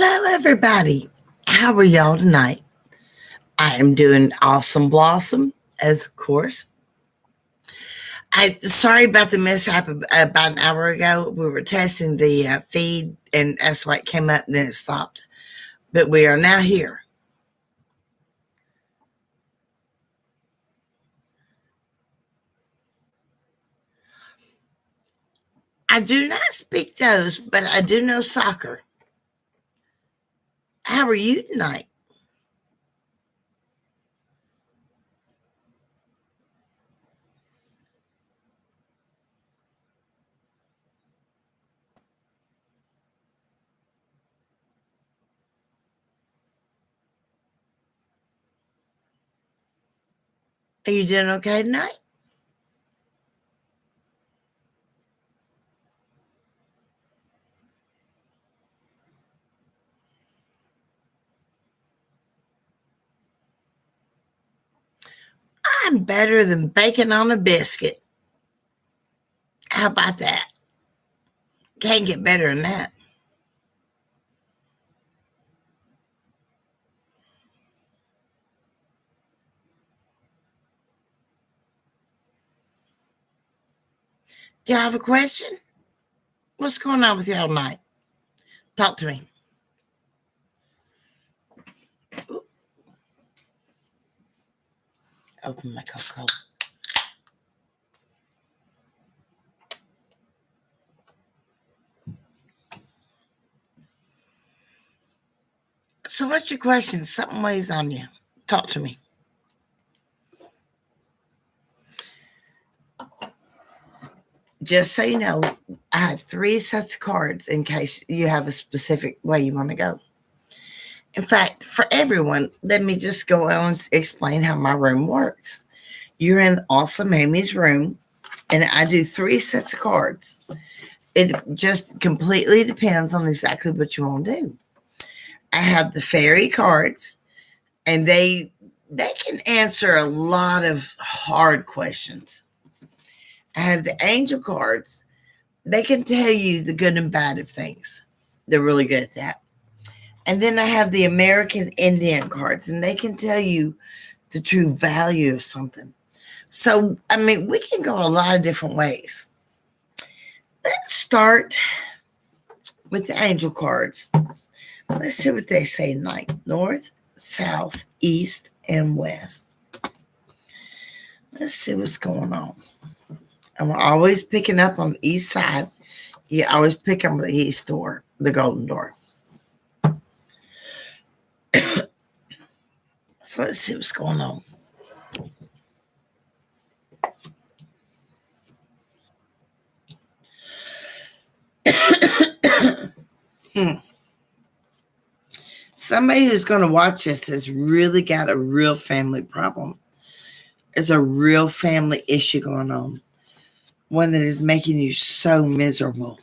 Hello, everybody. How are y'all tonight? I am doing awesome blossom, as of course. I sorry about the mishap about an hour ago. We were testing the feed, and that's why it came up and then it stopped. But we are now here. I do not speak those, but I do know soccer. How are you tonight? Are you doing okay tonight? I'm better than bacon on a biscuit. How about that? Can't get better than that. Do you have a question? What's going on with y'all tonight? Talk to me. Open my Coca-Cola. So what's your question? Something weighs on you. Talk to me. Just so you know, I have 3 sets of cards in case you have a specific way you want to go. In fact, for everyone, let me just go on and explain how my room works. You're in Awesome Amy's room, and I do 3 sets of cards. It just completely depends on exactly what you want to do. I have the fairy cards, and they can answer a lot of hard questions. I have the angel cards. They can tell you the good and bad of things. They're really good at that. And then I have the American Indian cards, and they can tell you the true value of something. So, I mean, we can go a lot of different ways. Let's start with the angel cards. Let's see what they say tonight. North, south, east, and west. Let's see what's going on. I'm always picking up on the east side. You always pick up on the east door, the golden door. So let's see what's going on. Somebody who's going to watch this has really got a real family problem. There's a real family issue going on. One that is making you so miserable.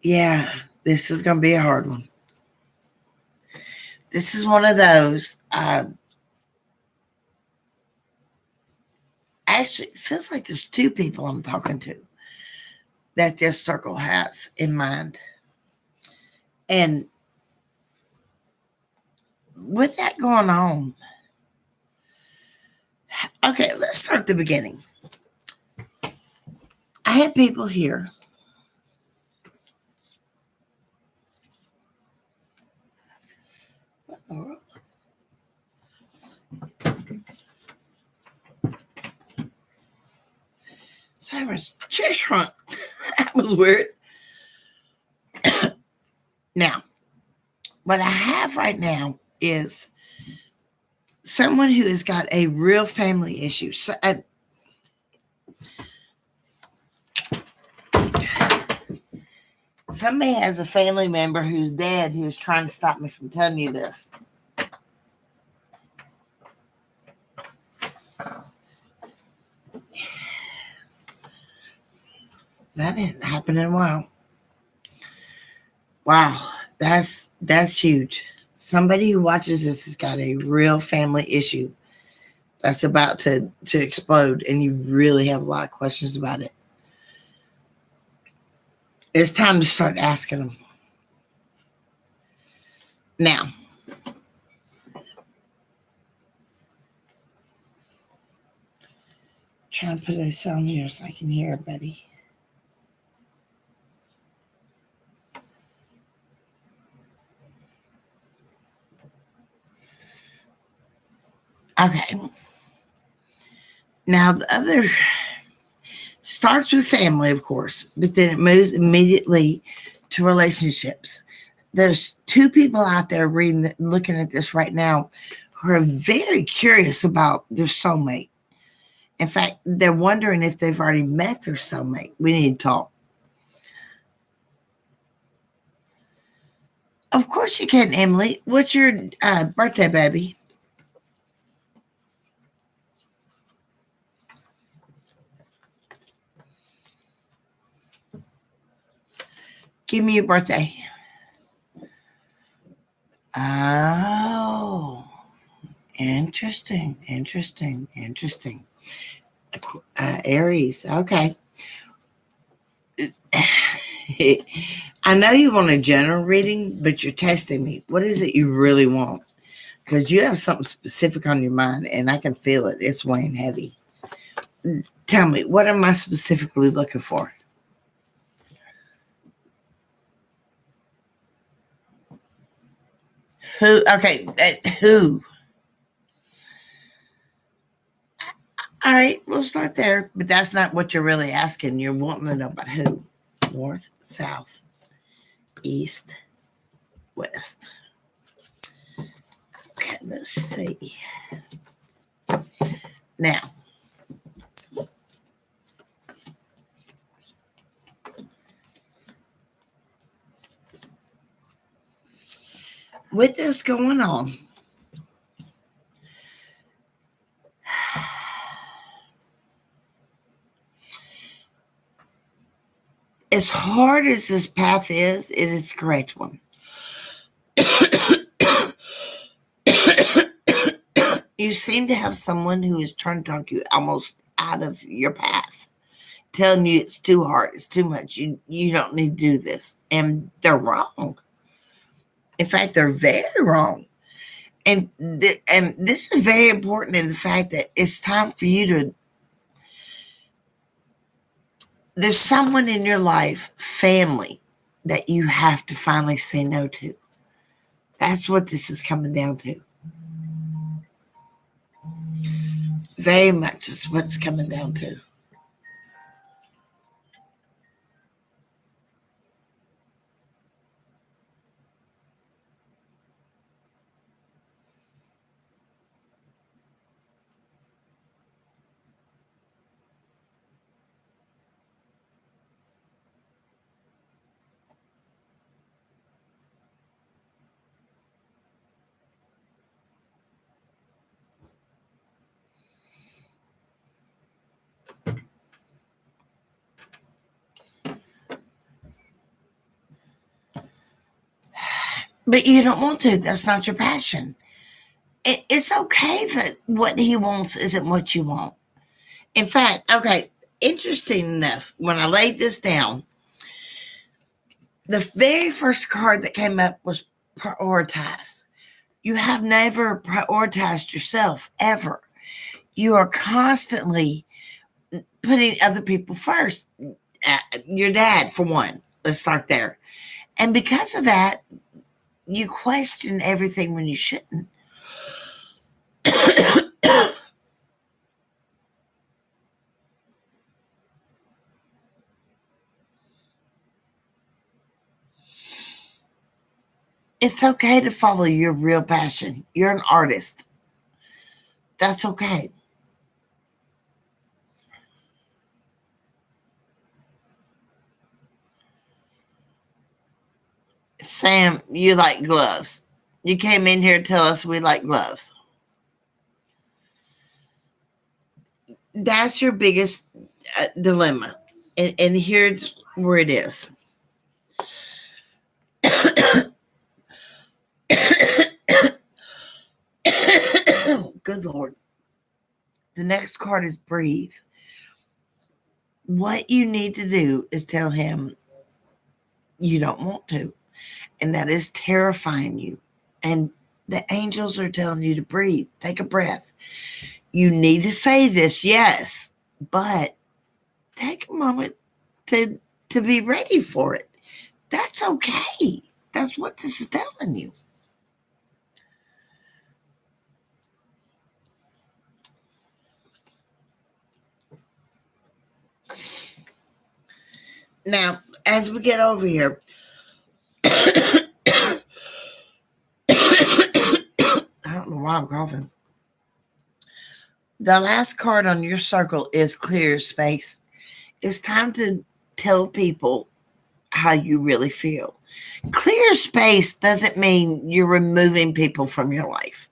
Yeah, this is going to be a hard one. This is one of those. Actually, it feels like there's 2 people I'm talking to that this circle has in mind. And with that going on, okay, let's start at the beginning. I had people here. What in the world? Simon's chair shrunk. That was weird. Now, what I have right now is someone who has got a real family issue. So, somebody has a family member who's dead who's trying to stop me from telling you this. That didn't happen in a while. Wow, that's huge. Somebody who watches this has got a real family issue that's about to explode, and you really have a lot of questions about it. It's time to start asking them. Now, trying to put this on here so I can hear everybody. Okay. Now, the other starts with family, of course, but then it moves immediately to relationships. There's two people out there looking at this right now who are very curious about their soulmate. In fact, they're wondering if they've already met their soulmate. We need to talk. Of course you can, Emily. What's your birthday, baby? Give me your birthday. Oh, interesting. Aries. Okay. I know you want a general reading, but you're testing me. What is it you really want? Because you have something specific on your mind, and I can feel it. It's weighing heavy. Tell me, what am I specifically looking for? Who? Okay, who? All right, we'll start there. But that's not what you're really asking. You're wanting to know about who. North, south, east, west. Okay, let's see. Now, with this going on, as hard as this path is, it is the correct one. You seem to have someone who is trying to talk you almost out of your path, telling you it's too hard, it's too much, you don't need to do this. And they're wrong. In fact, they're very wrong. And this is very important in the fact that it's time for you to, there's someone in your life, family, that you have to finally say no to. That's what this is coming down to. Very much is what it's coming down to. But you don't want to. That's not your passion. It's okay that what he wants isn't what you want. In fact, okay, interesting enough, when I laid this down, the very first card that came up was prioritize. You have never prioritized yourself, ever. You are constantly putting other people first. Your dad, for one. Let's start there. And because of that, you question everything when you shouldn't. It's okay to follow your real passion. You're an artist. That's okay. Sam, you like gloves. You came in here to tell us we like gloves. That's your biggest dilemma. And here's where it is. Good Lord. The next card is breathe. What you need to do is tell him you don't want to. And that is terrifying you. And the angels are telling you to breathe. Take a breath. You need to say this, yes, but take a moment to be ready for it. That's okay. That's what this is telling you. Now, as we get over here, I don't know why I'm coughing. The last card on your circle is clear space. It's time to tell people how you really feel. Clear space doesn't mean you're removing people from your life.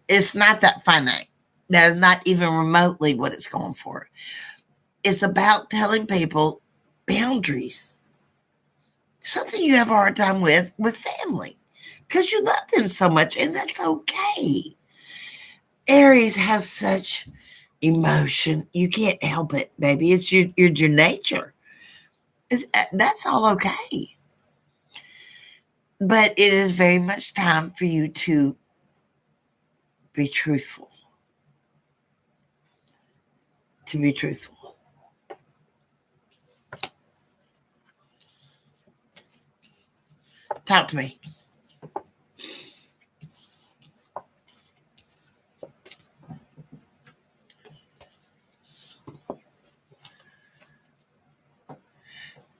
It's not that finite. That is not even remotely what it's going for. It's about telling people boundaries. Something you have a hard time with family because you love them so much, and that's okay. Aries has such emotion. You can't help it, baby. It's your nature. That's all okay. But it is very much time for you to be truthful. To be truthful. Talk to me.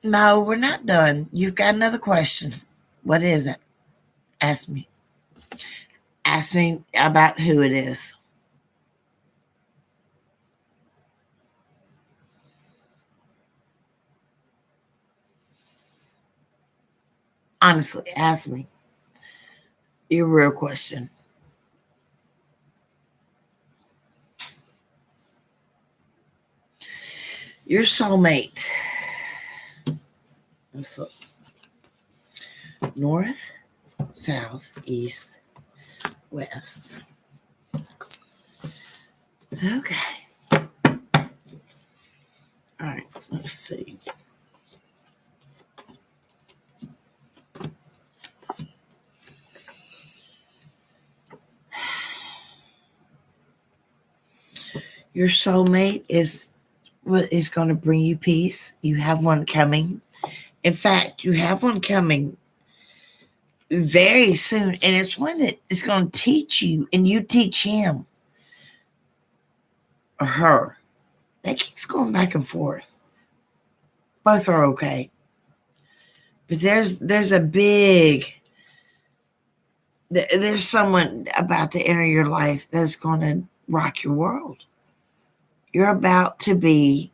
No, we're not done. You've got another question. What is it? Ask me. Ask me about who it is. Honestly, ask me. Your real question. Your soulmate. Let's look. North, south, east, west. Okay. All right. Let's see. Your soulmate is what is going to bring you peace. You have one coming. In fact, you have one coming very soon, and it's one that is going to teach you, and you teach him or her. That keeps going back and forth. Both are okay, but there's a big there's someone about to enter your life that's going to rock your world. You're about to be.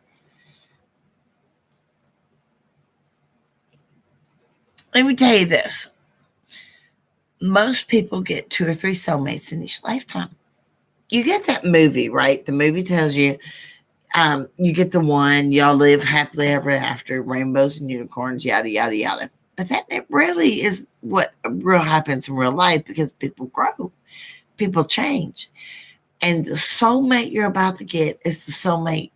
Let me tell you this. Most people get 2 or 3 soulmates in each lifetime. You get that movie, right? The movie tells you you get the one, y'all live happily ever after, rainbows and unicorns, yada, yada, yada. But that really is what real happens in real life because people grow, people change. And the soulmate you're about to get is the soulmate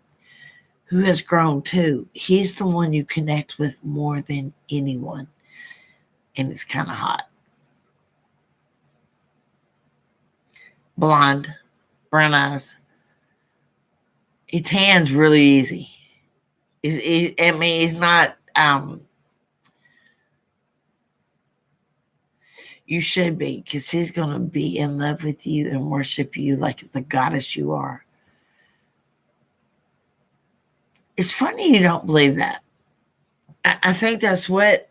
who has grown too. He's the one you connect with more than anyone. And it's kind of hot. Blonde, brown eyes. He tans really easy. He's not. You should be, because he's going to be in love with you and worship you like the goddess you are. It's funny you don't believe that. I think that's what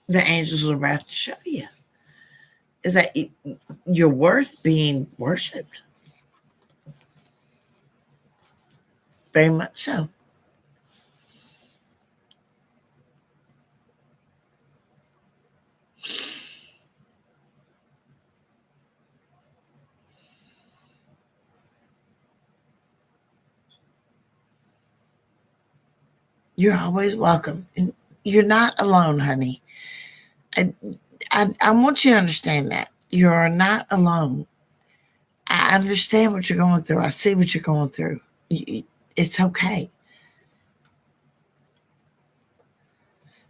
the angels are about to show you, is that you're worth being worshipped. Very much so. You're always welcome. And you're not alone, honey. I want you to understand that. You're not alone. I understand what you're going through. I see what you're going through. It's okay.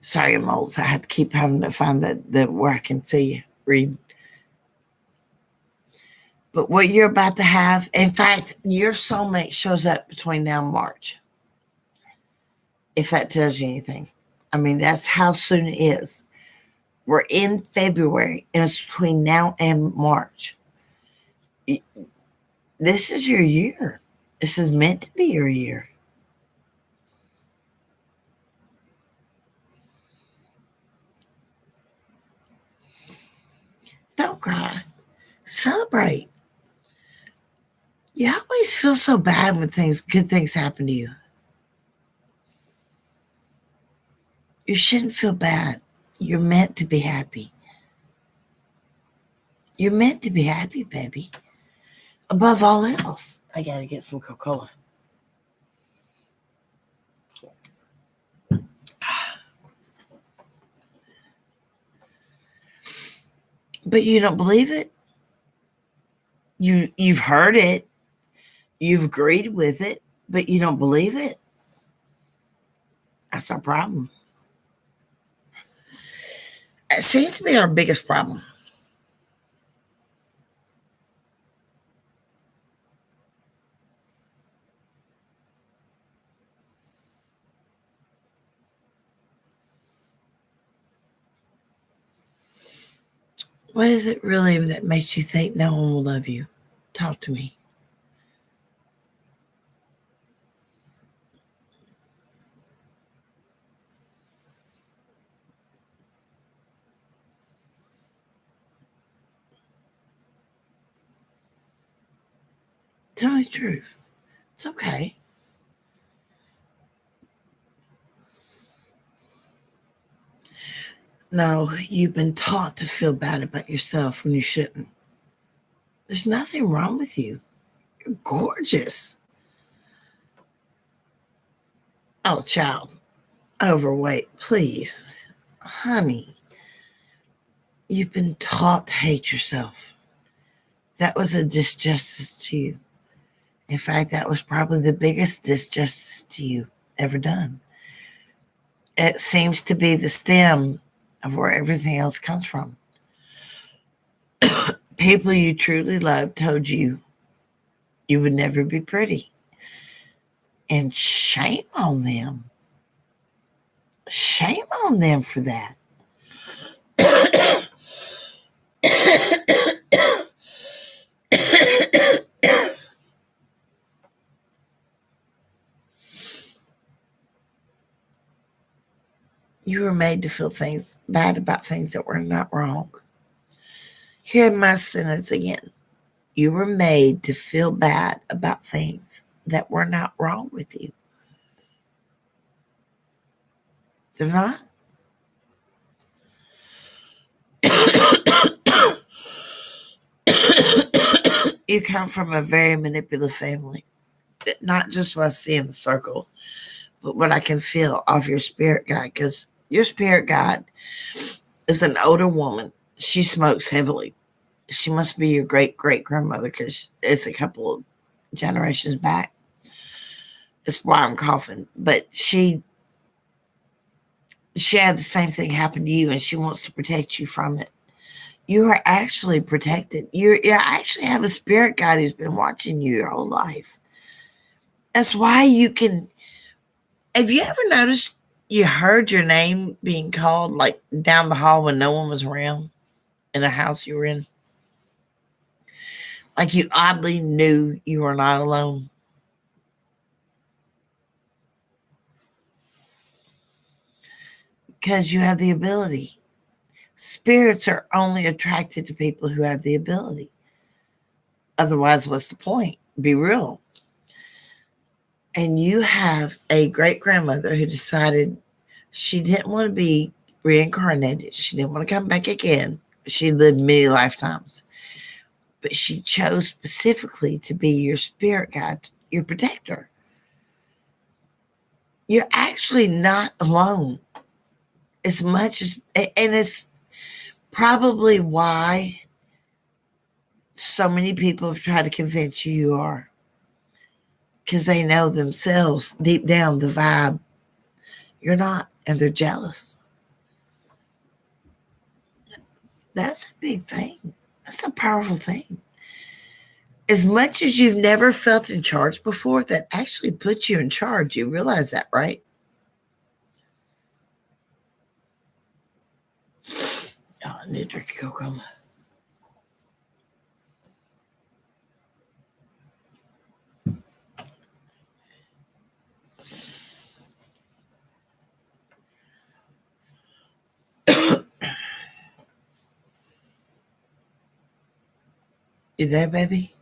Sorry, I'm old, so I had to keep having to find the where I can see you. Read. But what you're about to have, in fact, your soulmate shows up between now and March. If that tells you anything. I mean, that's how soon it is. We're in February, and it's between now and March. This is your year. This is meant to be your year. Don't cry. Celebrate. You always feel so bad when good things happen to you. You shouldn't feel bad. You're meant to be happy. You're meant to be happy, baby. Above all else, I gotta get some Coca-Cola. But you don't believe it. You've heard it. You've agreed with it, but you don't believe it. That's our problem. It seems to be our biggest problem. What is it really that makes you think no one will love you? Talk to me. Tell me the truth. It's okay. No, you've been taught to feel bad about yourself when you shouldn't. There's nothing wrong with you. You're gorgeous. Oh, child, overweight, please. Honey, you've been taught to hate yourself. That was a disjustice to you. In fact, that was probably the biggest disjustice to you ever done. It seems to be the stem of where everything else comes from. People you truly loved told you you would never be pretty. And shame on them. Shame on them for that. You were made to feel things bad about things that were not wrong. Hear my sentence again. You were made to feel bad about things that were not wrong with you. They're not. You come from a very manipulative family. Not just what I see in the circle, but what I can feel off your spirit guide. Because your spirit guide is an older woman. She smokes heavily. She must be your great grandmother because it's a couple of generations back. That's why I'm coughing. But she had the same thing happen to you, and she wants to protect you from it. You are actually protected. You actually have a spirit guide who's been watching you your whole life. That's why you can. Have you ever noticed you heard your name being called like down the hall when no one was around in a house you were in? Like you oddly knew you were not alone. Because you have the ability. Spirits are only attracted to people who have the ability. Otherwise, what's the point? Be real. And you have a great grandmother who decided she didn't want to be reincarnated. She didn't want to come back again. She lived many lifetimes. But she chose specifically to be your spirit guide, your protector. You're actually not alone as much as, and it's probably why so many people have tried to convince you are. Because they know themselves deep down the vibe. You're not, and they're jealous. That's a big thing. That's a powerful thing. As much as you've never felt in charge before, that actually puts you in charge. You realize that, right? Oh, I need to drink a cocoa. You there, baby?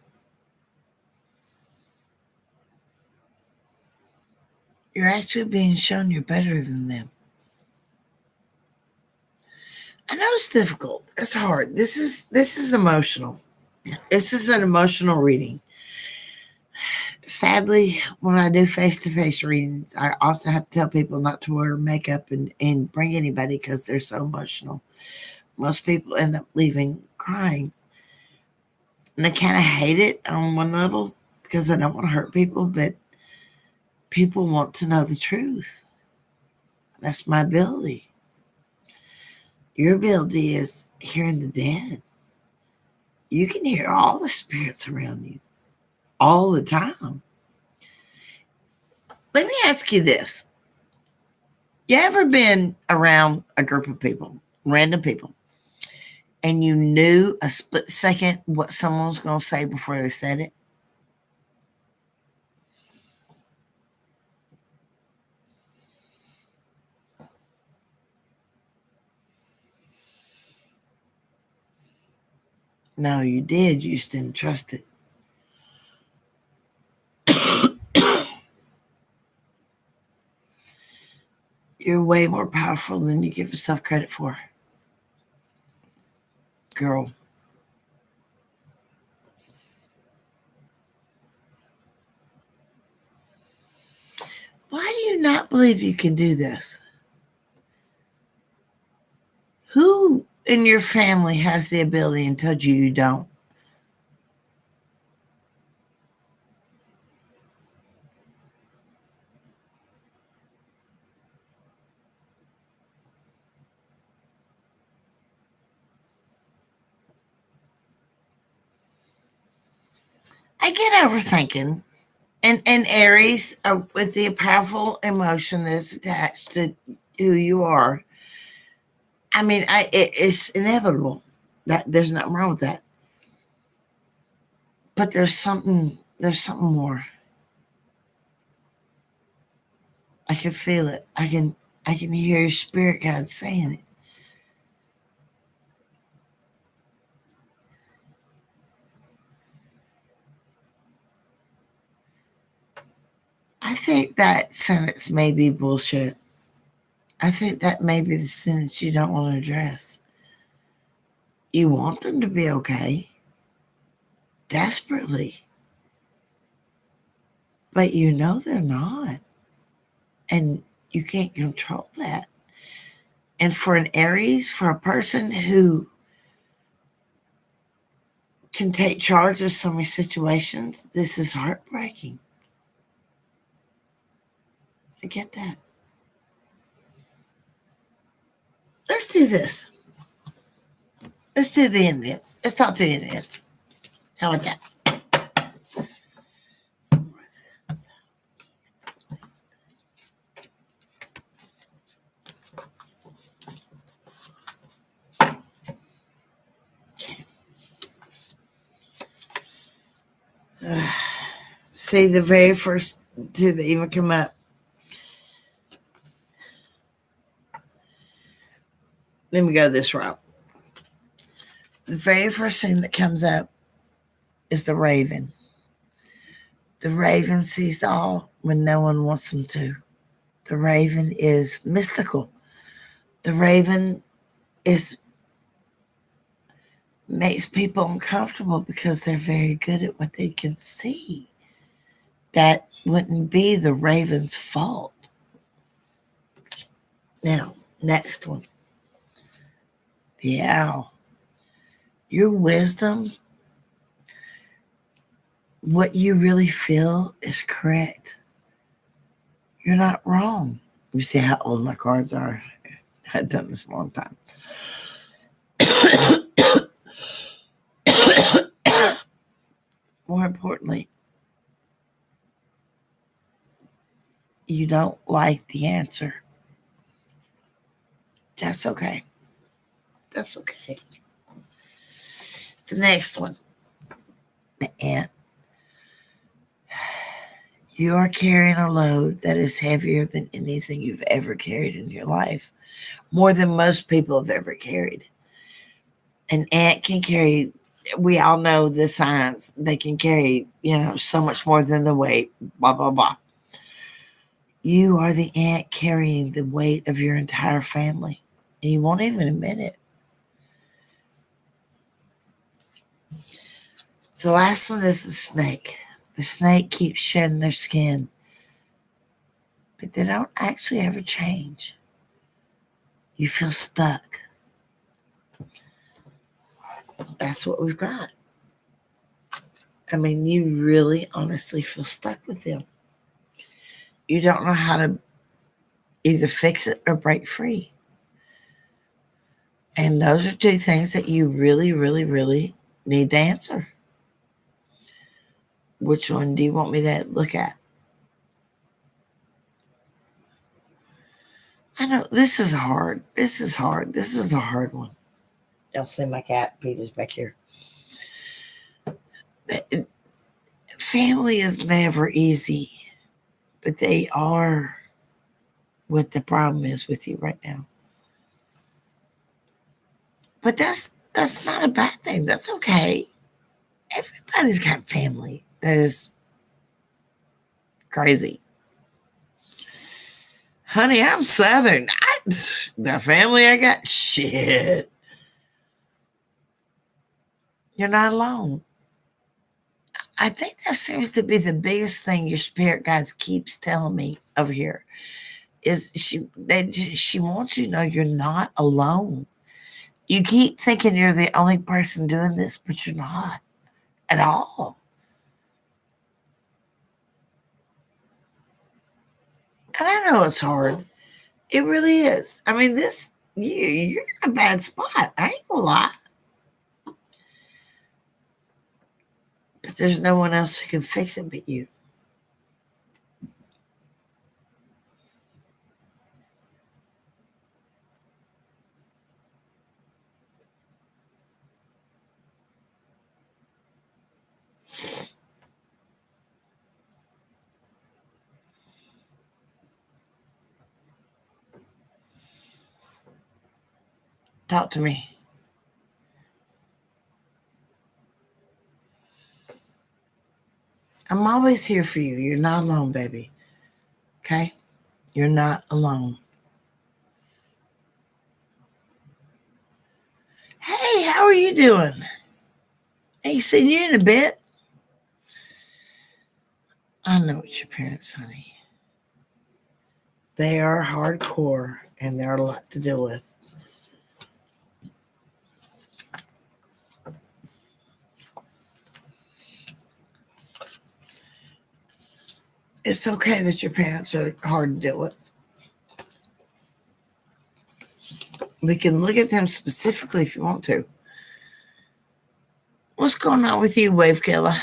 You're actually being shown you're better than them. I know it's difficult. It's hard. This is emotional. This is an emotional reading. Sadly, when I do face-to-face readings, I often have to tell people not to wear makeup and bring anybody because they're so emotional. Most people end up leaving crying. And I kind of hate it on one level because I don't want to hurt people, but people want to know the truth. That's my ability. Your ability is hearing the dead. You can hear all the spirits around you all the time. Let me ask you this. You ever been around a group of people, random people, and you knew a split second what someone was going to say before they said it? No, you did. You just didn't trust it. You're way more powerful than you give yourself credit for. Girl. Why do you not believe you can do this? Who in your family has the ability and told you you don't? I get overthinking. And Aries, with the powerful emotion that's attached to who you are, I mean, it's inevitable. That there's nothing wrong with that. But there's something more. I can feel it. I can hear your spirit guide saying it. I think that sentence may be bullshit. I think that may be the sentence you don't want to address. You want them to be okay, desperately, but you know they're not. And you can't control that. And for an Aries, for a person who can take charge of so many situations, this is heartbreaking. I get that. Let's do this. Let's do the Indians. Let's talk to the Indians. How about that? See, the very first two that even come up. Let me go this route. The very first thing that comes up is the raven. The raven sees all when no one wants them to. The raven is mystical. The raven is makes people uncomfortable because they're very good at what they can see. That wouldn't be the raven's fault. Now, next one. The owl. Your wisdom, what you really feel is correct. You're not wrong. You see how old my cards are? I've done this a long time. more importantly, you don't like the answer. That's okay. That's okay. The next one, the ant. You are carrying a load that is heavier than anything you've ever carried in your life, more than most people have ever carried. An ant can carry, we all know the science, they can carry, so much more than the weight, blah, blah, blah. You are the ant carrying the weight of your entire family, and you won't even admit it. The last one is the snake. The snake keeps shedding their skin, but they don't actually ever change. You feel stuck. That's what we've got. I mean, you really honestly feel stuck with them. You don't know how to either fix it or break free. And those are two things that you really, really, really need to answer. Which one do you want me to look at? I know this is hard. This is hard. This is a hard one. Y'all see my cat Peter's back here. Family is never easy, but they are what the problem is with you right now. But that's not a bad thing. That's okay. Everybody's got family that is crazy. Honey, I'm Southern. The family I got, shit. You're not alone. I think that seems to be the biggest thing your spirit guides keeps telling me over here. Is she wants you to know you're not alone. You keep thinking you're the only person doing this, but you're not at all. And I know it's hard. It really is. I mean, you're in a bad spot. I ain't gonna lie. But there's no one else who can fix it but you. Talk to me. I'm always here for you. You're not alone, baby. Okay? You're not alone. Hey, how are you doing? Ain't seen you in a bit. I know it's your parents, honey. They are hardcore, and they're a lot to deal with. It's okay that your parents are hard to deal with. We can look at them specifically if you want to. What's going on with you, Wave Killer?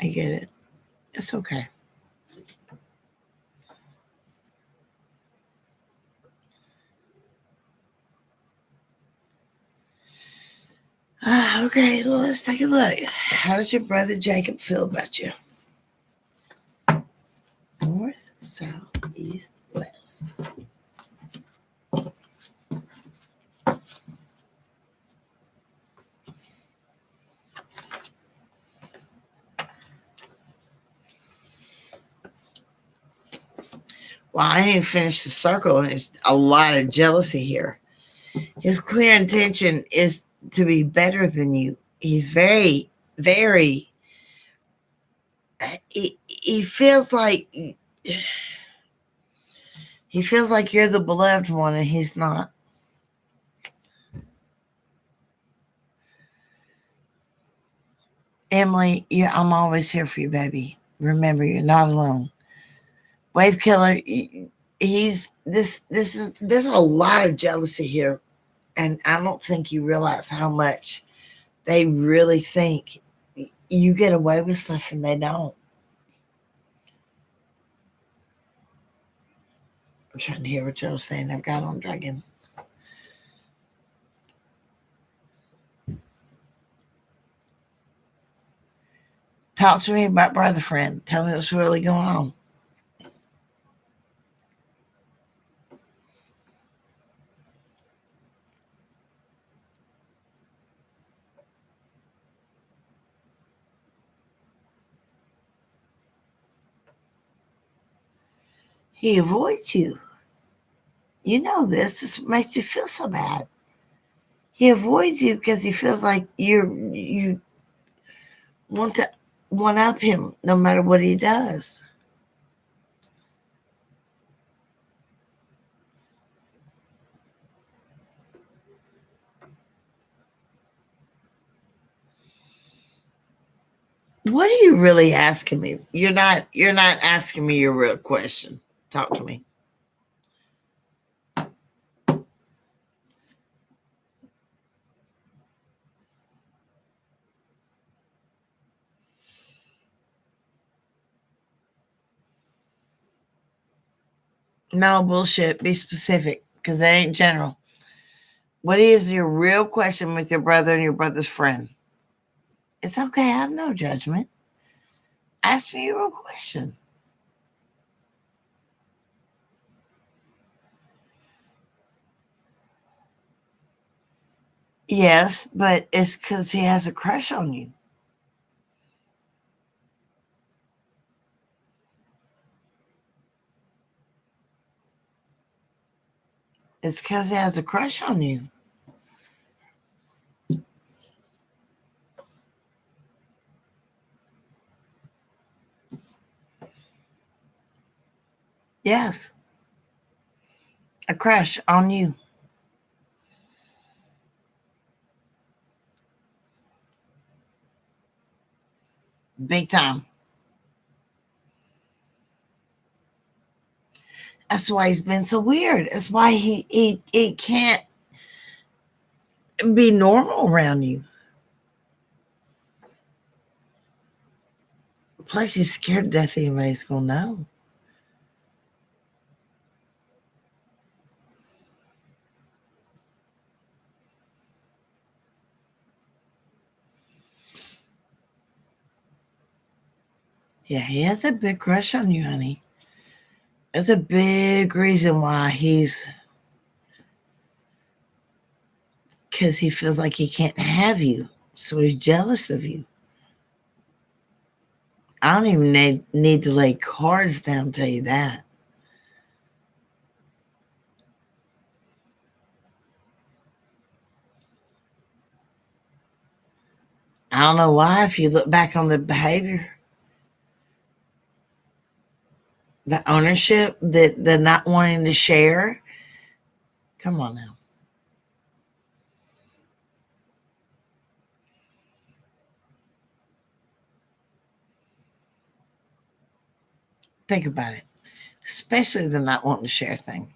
I get it. It's okay. Okay, well, let's take a look. How does your brother Jacob feel about you? North, south, east, west. Well, I didn't finish the circle, and it's a lot of jealousy here. His clear intention is to be better than you. He's very, very. He feels like you're the beloved one, and he's not. Emily, I'm always here for you, baby. Remember, you're not alone. Wave Killer, he's there's a lot of jealousy here, and I don't think you realize how much they really think you get away with stuff and they don't. I'm trying to hear what Joe's saying. I've got on dragon. Talk to me about brother friend. Tell me what's really going on. He avoids you. You know this. This makes you feel so bad. He avoids you because he feels like you want to one up him no matter what he does. What are you really asking me? You're not asking me your real question. Talk to me. No bullshit. Be specific because that ain't general. What is your real question with your brother and your brother's friend? It's okay. I have no judgment. Ask me your real question. Yes, but it's because he has a crush on you. It's because he has a crush on you. Yes, a crush on you. Big time. That's why he's been so weird. That's why he can't be normal around you. Plus, he's scared to death anybody's gonna know. Yeah, he has a big crush on you, honey. There's a big reason why because he feels like he can't have you. So he's jealous of you. I don't even need to lay cards down, tell you that. I don't know why, if you look back on the behavior, the ownership, the not wanting to share. Come on now. Think about it. Especially the not wanting to share thing.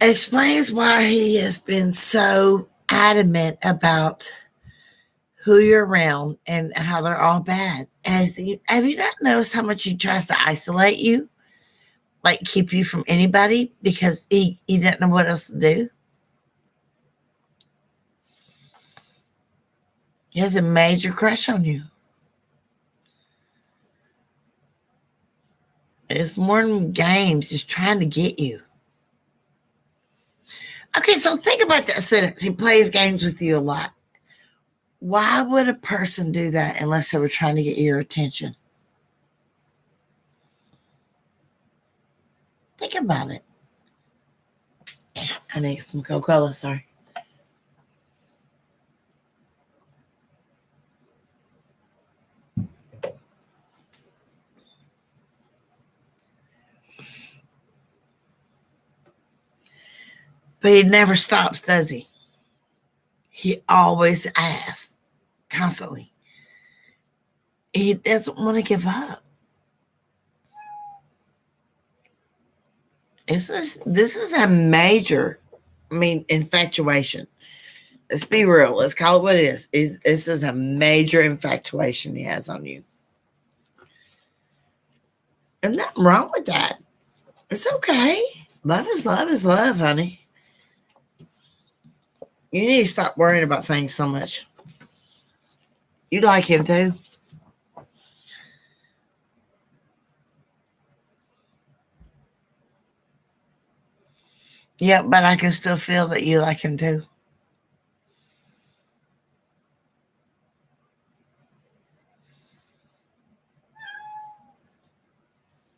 It explains why he has been so adamant about who you're around and how they're all bad. Have you not noticed how much he tries to isolate you? Like keep you from anybody because he doesn't know what else to do? He has a major crush on you. It's more than games. He's trying to get you. Okay, so think about that sentence. He plays games with you a lot. Why would a person do that unless they were trying to get your attention? Think about it. I need some Coca-Cola, sorry. But he never stops, does he? He always asks, constantly. He doesn't want to give up. This is a major, infatuation. Let's be real. Let's call it what it is. This is a major infatuation he has on you. And nothing wrong with that. It's okay. Love is love, honey. You need to stop worrying about things so much. You like him too. Yeah, but I can still feel that you like him too.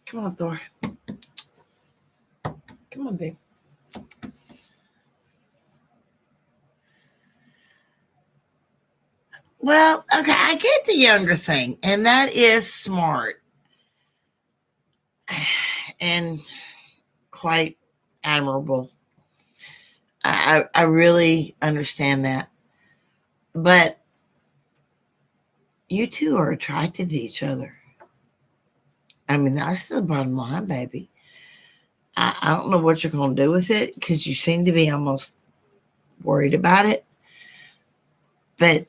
Come on, Thor. Come on, babe. Well, okay, I get the younger thing, and that is smart and quite admirable. I really understand that. But you two are attracted to each other. That's the bottom line, baby. I don't know what you're going to do with it because you seem to be almost worried about it. But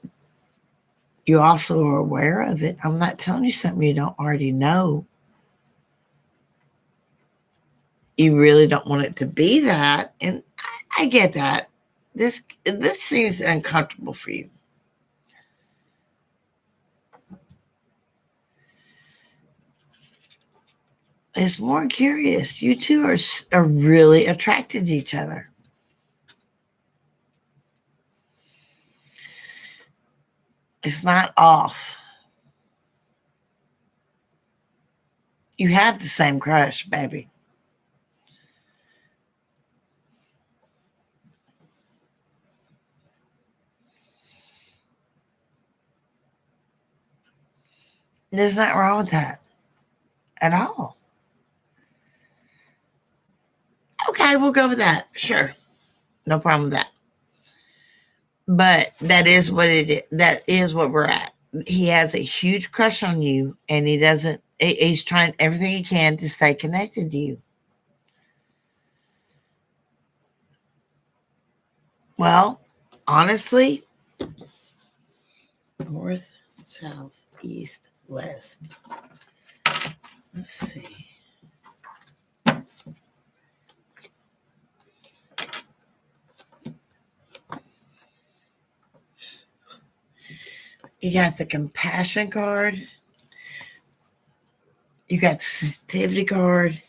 you also are aware of it. I'm not telling you something you don't already know. You really don't want it to be that. And I get that. This seems uncomfortable for you. It's more curious. You two are really attracted to each other. It's not off. You have the same crush, baby. There's nothing wrong with that at all. Okay, we'll go with that. Sure. No problem with that. But that is what it is. That is what we're at. He has a huge crush on you, and he's trying everything he can to stay connected to you. Well, honestly, north, south, east, west. Let's see. You got the compassion card. You got the sensitivity card.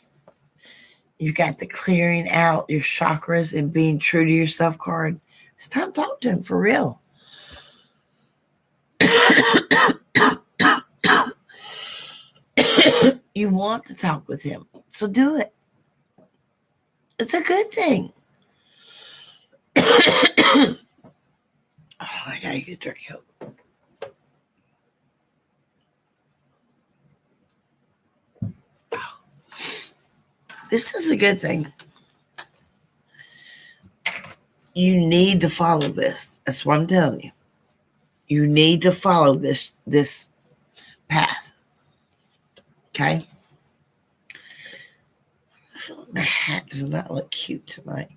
You got the clearing out your chakras and being true to yourself card. It's time to talk to him for real. You want to talk with him, so do it. It's a good thing. Oh, I gotta get a drink of Coke. This is a good thing. You need to follow this. That's what I'm telling you. You need to follow this path. Okay? I feel like my hat does not look cute tonight.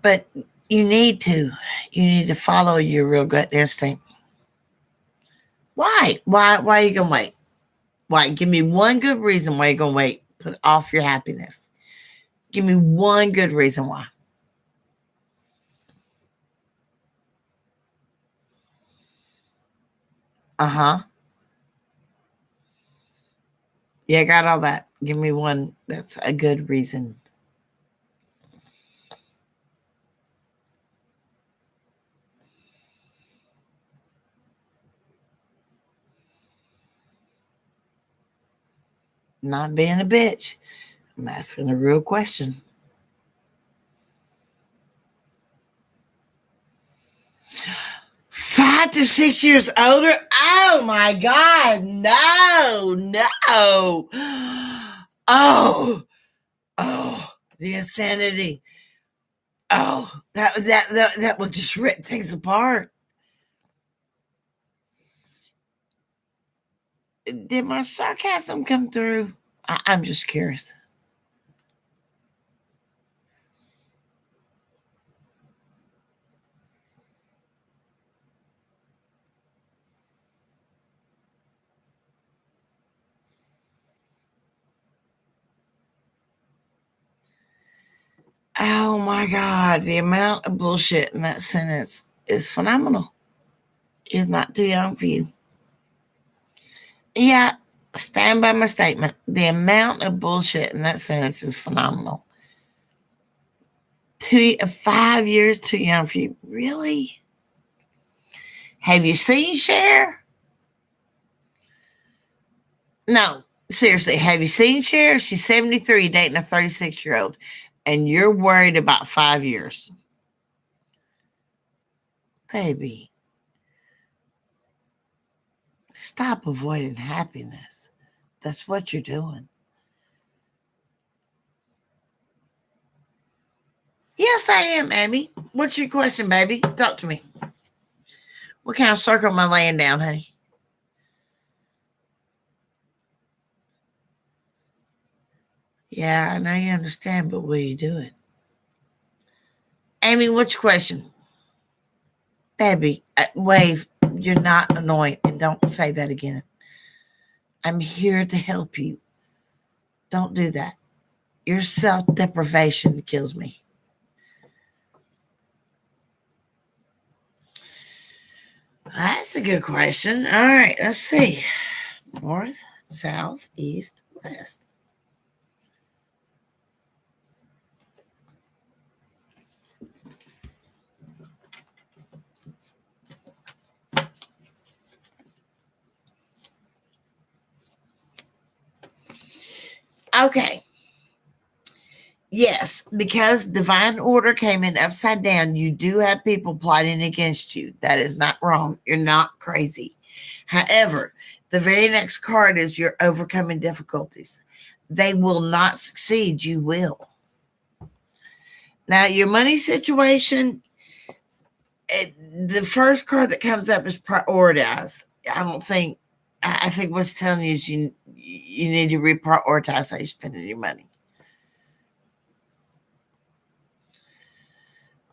But you need to follow your real gut instinct. Why? Why are you gonna wait? Why? Give me one good reason why you're gonna wait. Put off your happiness. Give me one good reason why. Uh-huh. Yeah, I got all that. Give me one that's a good reason. Not being a bitch. I'm asking a real question. Five After 6 years older? Oh my God. No, no. Oh, the insanity. Oh, that will just rip things apart. Did my sarcasm come through? I'm just curious. Oh my God, the amount of bullshit in that sentence is phenomenal. It's not too young for you. Yeah, stand by my statement. The amount of bullshit in that sentence is phenomenal. 5 years too young for you. Really? Have you seen Cher? No, seriously, have you seen Cher? She's 73 dating a 36-year-old, and you're worried about 5 years. Baby, stop avoiding happiness. That's what you're doing. Yes, I am, Amy. What's your question, baby? Talk to me. What kind of circle am I laying down, honey? Yeah, I know you understand, but will you do it? Amy, what's your question? Baby, wave, you're not annoying, and don't say that again. I'm here to help you. Don't do that. Your self-deprivation kills me. That's a good question. All right, let's see. North, south, east, west. Okay. Yes, because divine order came in upside down, you do have people plotting against you. That is not wrong. You're not crazy. However, the very next card is you're overcoming difficulties. They will not succeed. You will. Now, your money situation, the first card that comes up is prioritize. I think what's telling you is you need to reprioritize how you're spending your money.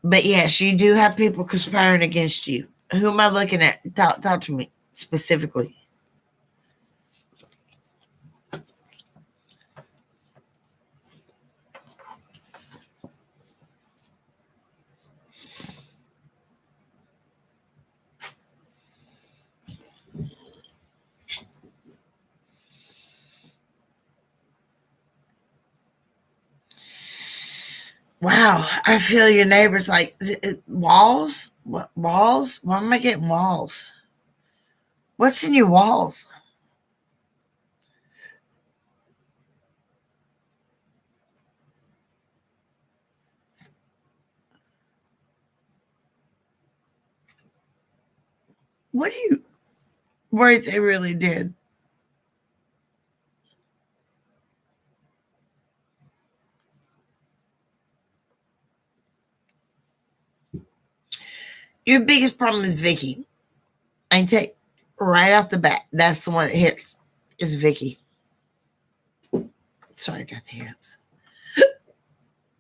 But yes, you do have people conspiring against you. Who am I looking at? Talk to me specifically. Wow, I feel your neighbors like walls. What walls? Why am I getting walls? What's in your walls? What are you worried they really did? Your biggest problem is Vicky. I can take right off the bat. That's the one that hits. Is Vicky. Sorry, I got the hips.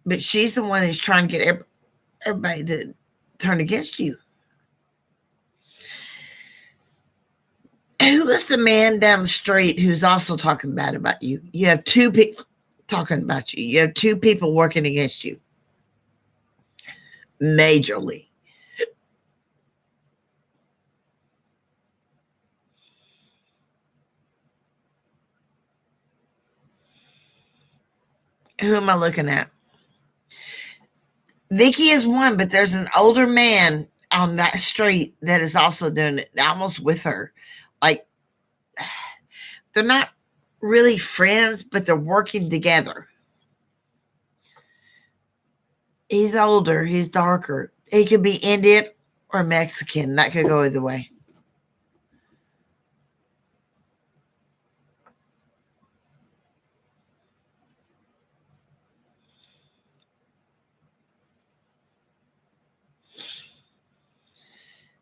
But she's the one who's trying to get everybody to turn against you. Who is the man down the street who's also talking bad about you? You have two people talking about you. You have two people working against you. Majorly. Who am I looking at? Vicky is one, but there's an older man on that street that is also doing it, almost with her. Like, they're not really friends, but they're working together. He's older, he's darker. He could be Indian or Mexican. That could go either way.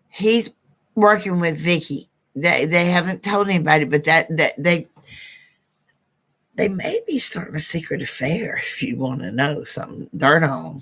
He's working with Vicky. They haven't told anybody, but that they may be starting a secret affair. If you want to know something, dirt on.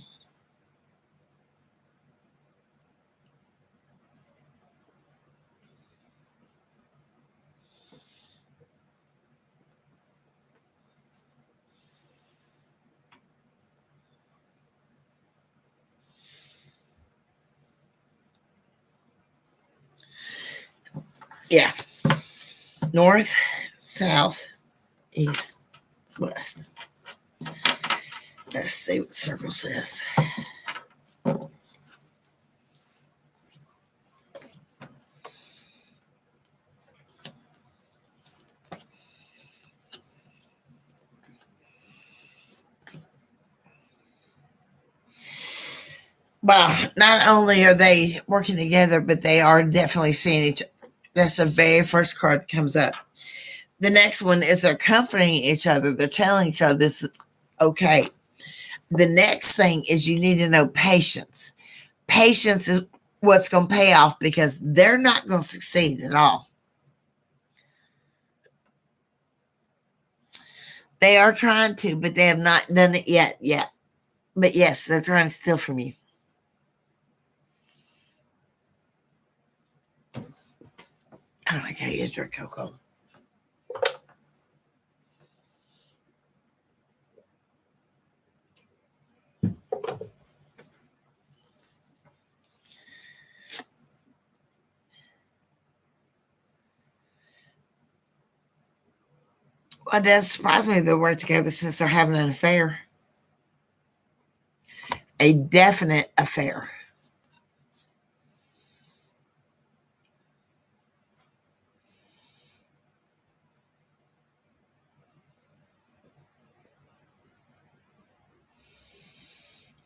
Yeah, north, south, east, west. Let's see what the circle says. Well, not only are they working together, but they are definitely seeing each other. That's the very first card that comes up. The next one is they're comforting each other. They're telling each other this is okay. The next thing is you need to know patience. Patience is what's going to pay off because they're not going to succeed at all. They are trying to, but they have not done it yet. But yes, they're trying to steal from you. I don't like how you drink cocoa. Well, it does surprise me they work together since they're having an affair. A definite affair.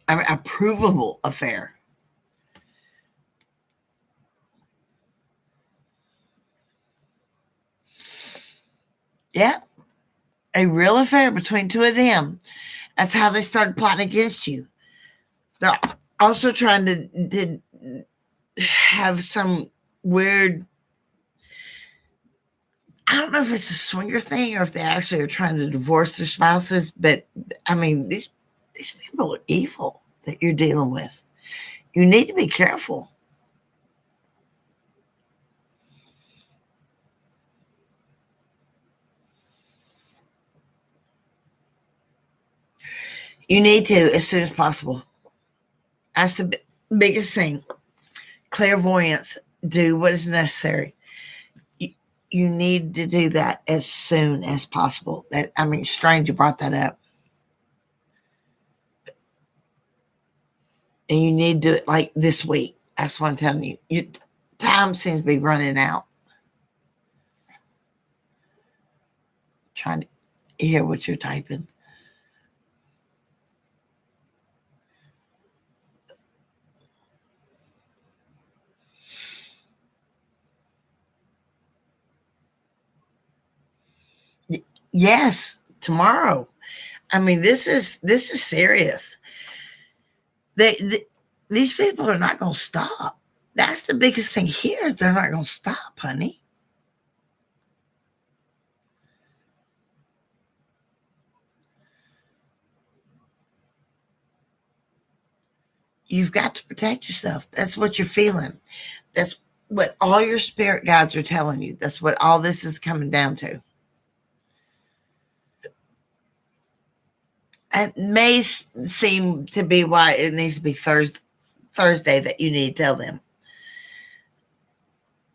I mean, a provable affair. Yeah, a real affair between two of them. That's how they started plotting against you. They're also trying to have some weird. I don't know if it's a swinger thing or if they actually are trying to divorce their spouses, but I mean these people are evil that you're dealing with. You need to be careful. You need to as soon as possible. That's the biggest thing. Clairvoyance, do what is necessary. You need to do that as soon as possible. That I mean, strange you brought that up. And you need to do it like this week. That's what I'm telling you. Your time seems to be running out. Trying to hear what you're typing. Yes, tomorrow. I mean, this is serious. They these people are not going to stop. That's the biggest thing here is they're not going to stop, honey. You've got to protect yourself. That's what you're feeling. That's what all your spirit guides are telling you. That's what all this is coming down to. It may seem to be why it needs to be Thursday that you need to tell them.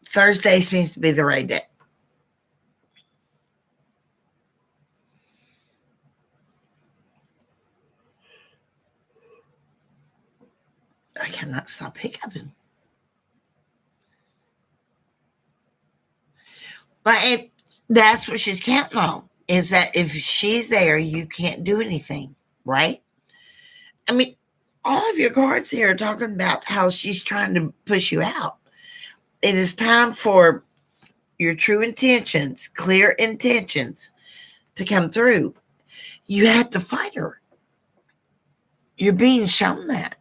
Thursday seems to be the right day. I cannot stop hiccuping. But that's what she's counting on is that if she's there, you can't do anything, right? I mean, All of your cards here are talking about how she's trying to push you out. It is time for your true intentions, clear intentions to come through. You have to fight her. You're being shown that.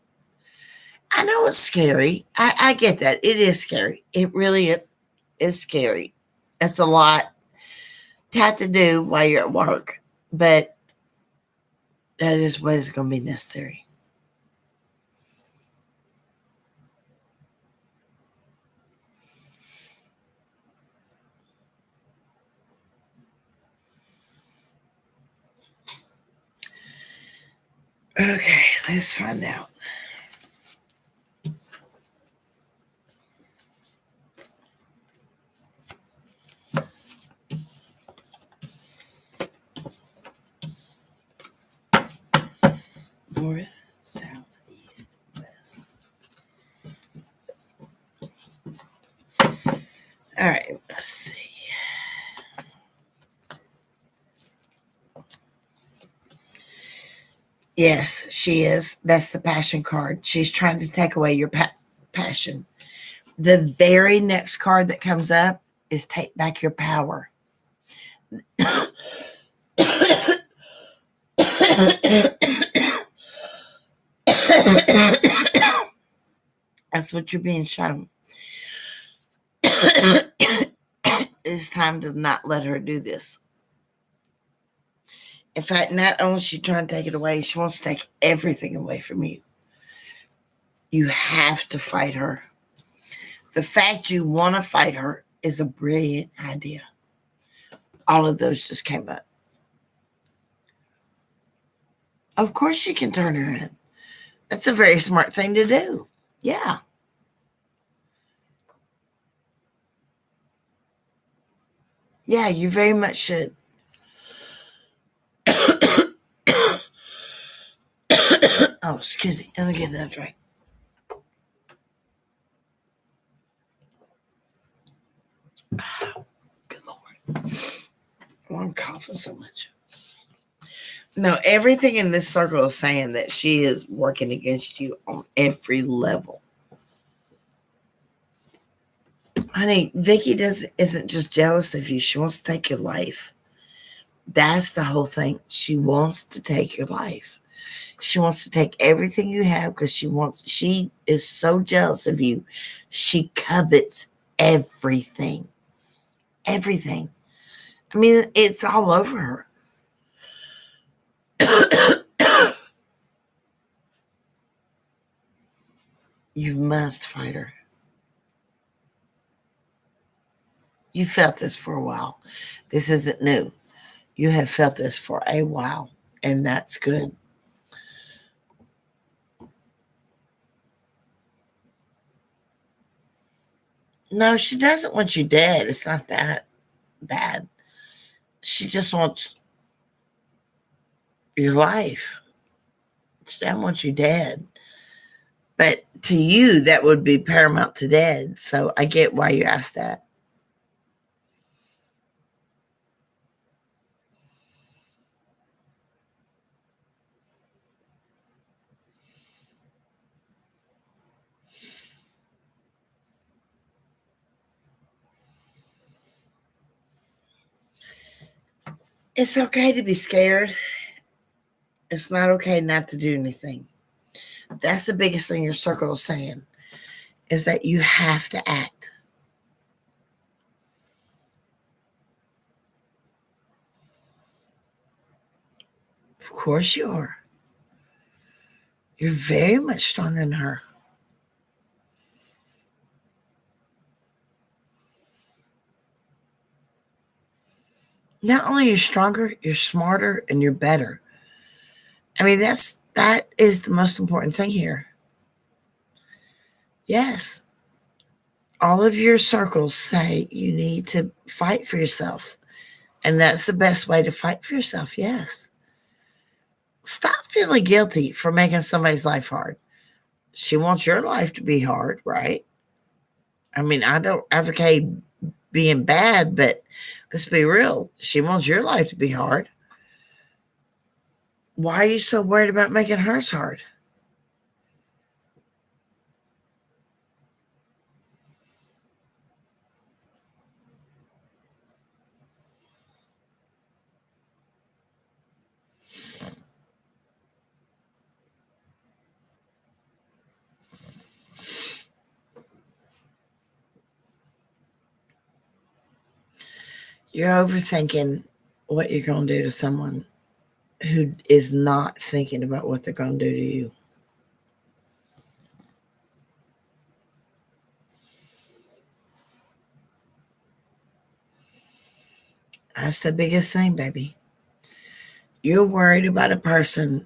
I know it's scary. I get that. It is scary. It really is scary. It's a lot to have to do while you're at work, but that is what is going to be necessary. Okay, let's find out. North, south, east, west. All right, let's see. Yes, she is. That's the passion card. She's trying to take away your passion. The very next card that comes up is take back your power. That's what you're being shown. It's time to not let her do this. In fact, not only is she trying to take it away, she wants to take everything away from you. You have to fight her. The fact you want to fight her is a brilliant idea. All of those just came up. Of course you can turn her in. That's a very smart thing to do. Yeah. Yeah, you very much should. Oh, excuse me. Let me get another drink. Good Lord. Oh, I'm coughing so much. No, everything in this circle is saying that she is working against you on every level. Honey, Vicky isn't just jealous of you. She wants to take your life. That's the whole thing. She wants to take your life. She wants to take everything you have because she is so jealous of you. She covets everything. Everything. I mean, it's all over her. You must fight her. You felt this for a while. This isn't new. You have felt this for a while, and that's good. No, she doesn't want you dead. It's not that bad. She just wants your life. She doesn't want you dead. But to you, that would be paramount to dead. So I get why you asked that. It's okay to be scared. It's not okay not to do anything. That's the biggest thing your circle is saying, is that you have to act. Of course you are. You're very much stronger than her. Not only are you stronger, you're smarter and you're better. I mean, that is the most important thing here. Yes. All of your circles say you need to fight for yourself. And that's the best way to fight for yourself. Yes. Stop feeling guilty for making somebody's life hard. She wants your life to be hard, right? I mean, I don't advocate being bad, but let's be real. She wants your life to be hard. Why are you so worried about making hers hard? You're overthinking what you're going to do to someone who is not thinking about what they're going to do to you. That's the biggest thing, baby. You're worried about a person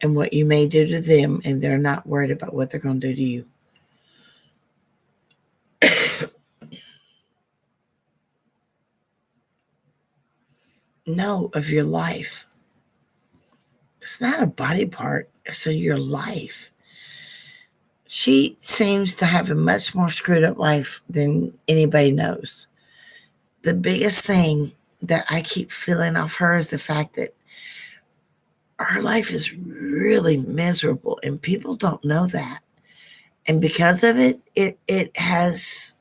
and what you may do to them, and they're not worried about what they're going to do to you. Know of your life. It's not a body part, it's your life. She seems to have a much more screwed up life than anybody knows. The biggest thing that I keep feeling off her is the fact that her life is really miserable, and people don't know that. And because of it, it has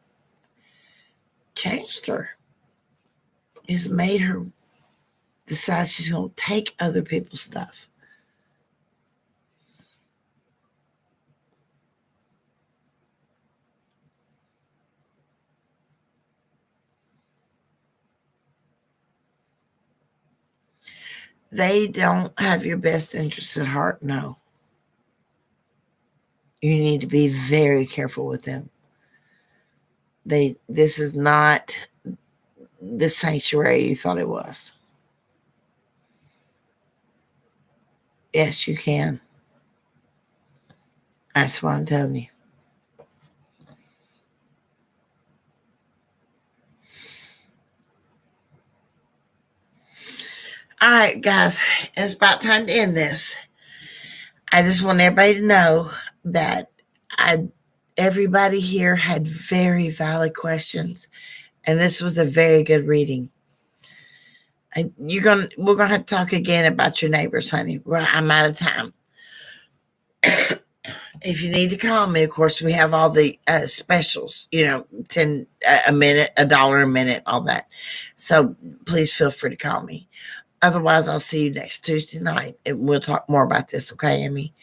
changed her. It's made her decide she's going to take other people's stuff. They don't have your best interests at heart, no. You need to be very careful with them. This is not the sanctuary you thought it was. Yes, you can. That's what I'm telling you. All right, guys, it's about time to end this. I just want everybody to know that everybody here had very valid questions, and this was a very good reading. We're gonna have to talk again about your neighbors, honey. I'm out of time. If you need to call me, of course, we have all the specials. 10 a minute, $1 a minute, all that. So please feel free to call me. Otherwise, I'll see you next Tuesday night, and we'll talk more about this. Okay, Amy?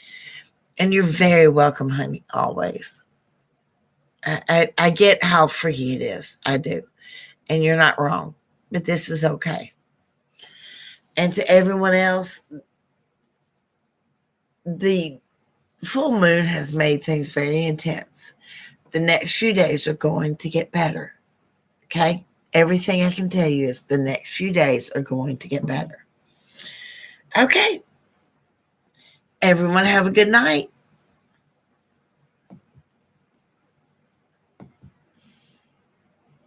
And you're very welcome, honey. Always. I get how freaky it is. I do, and you're not wrong. But this is okay. And to everyone else, the full moon has made things very intense. The next few days are going to get better. Okay? Everything I can tell you is the next few days are going to get better. Okay. Everyone have a good night.